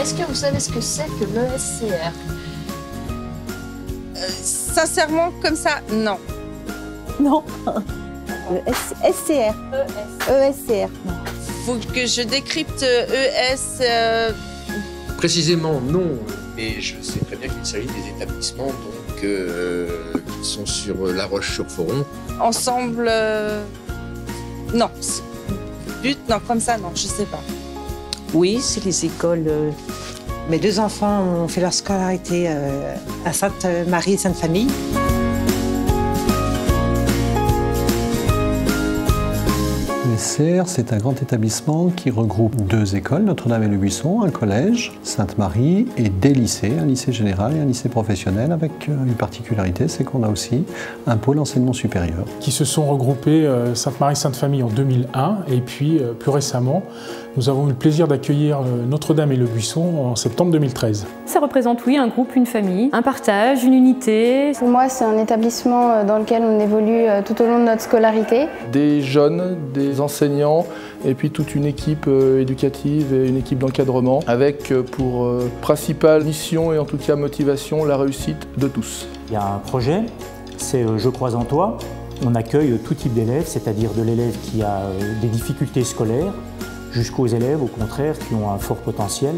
Est-ce que vous savez ce que c'est que l'ESCR? Sincèrement, comme ça, non. Non. SCR. ESCR. Non. Faut que je décrypte ES. Précisément, non. Mais je sais très bien qu'il s'agit des établissements donc, qui sont sur La Roche-sur-Foron. Ensemble. Non. But, non, comme ça, non, je sais pas. Oui, c'est les écoles. Mes deux enfants ont fait leur scolarité à Sainte-Marie et Sainte-Famille. L'ESCR, c'est un grand établissement qui regroupe deux écoles, Notre-Dame-et-le-Buisson, un collège, Sainte-Marie, et des lycées, un lycée général et un lycée professionnel, avec une particularité, c'est qu'on a aussi un pôle enseignement supérieur. Qui se sont regroupés Sainte-Marie-Sainte-Famille en 2001, et puis plus récemment, nous avons eu le plaisir d'accueillir Notre-Dame-et-le-Buisson en septembre 2013. Ça représente, oui, un groupe, une famille, un partage, une unité. Pour moi, c'est un établissement dans lequel on évolue tout au long de notre scolarité. Des jeunes, des enseignants, et puis toute une équipe éducative et une équipe d'encadrement, avec pour principale mission et en tout cas motivation la réussite de tous. Il y a un projet, c'est Je crois en toi. On accueille tout type d'élèves, c'est-à-dire de l'élève qui a des difficultés scolaires, jusqu'aux élèves, au contraire, qui ont un fort potentiel.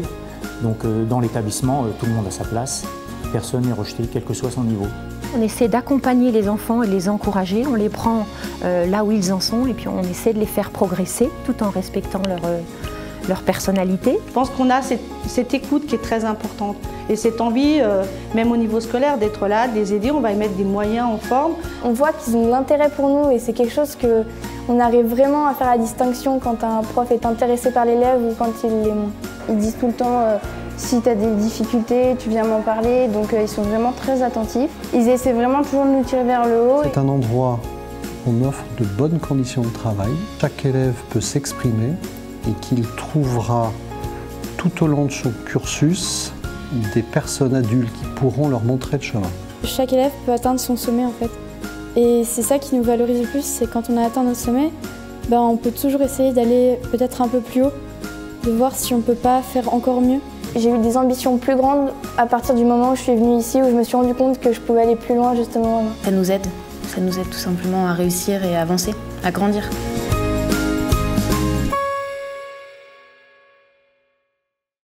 Donc dans l'établissement, tout le monde a sa place. Personne n'est rejeté, quel que soit son niveau. On essaie d'accompagner les enfants et de les encourager. On les prend là où ils en sont et puis on essaie de les faire progresser tout en respectant leur personnalité. Je pense qu'on a cette écoute qui est très importante. Et cette envie, même au niveau scolaire, d'être là, de les aider, on va y mettre des moyens en forme. On voit qu'ils ont de l'intérêt pour nous et c'est quelque chose qu'on arrive vraiment à faire la distinction quand un prof est intéressé par l'élève ou quand il l'est moins. Ils disent tout le temps si tu as des difficultés, tu viens m'en parler, donc ils sont vraiment très attentifs. Ils essaient vraiment toujours de nous tirer vers le haut. C'est un endroit où on offre de bonnes conditions de travail. Chaque élève peut s'exprimer et qu'il trouvera tout au long de son cursus des personnes adultes qui pourront leur montrer le chemin. Chaque élève peut atteindre son sommet en fait. Et c'est ça qui nous valorise le plus, c'est quand on a atteint notre sommet, on peut toujours essayer d'aller peut-être un peu plus haut, de voir si on ne peut pas faire encore mieux. J'ai eu des ambitions plus grandes à partir du moment où je suis venue ici, où je me suis rendu compte que je pouvais aller plus loin justement. Ça nous aide tout simplement à réussir et à avancer, à grandir.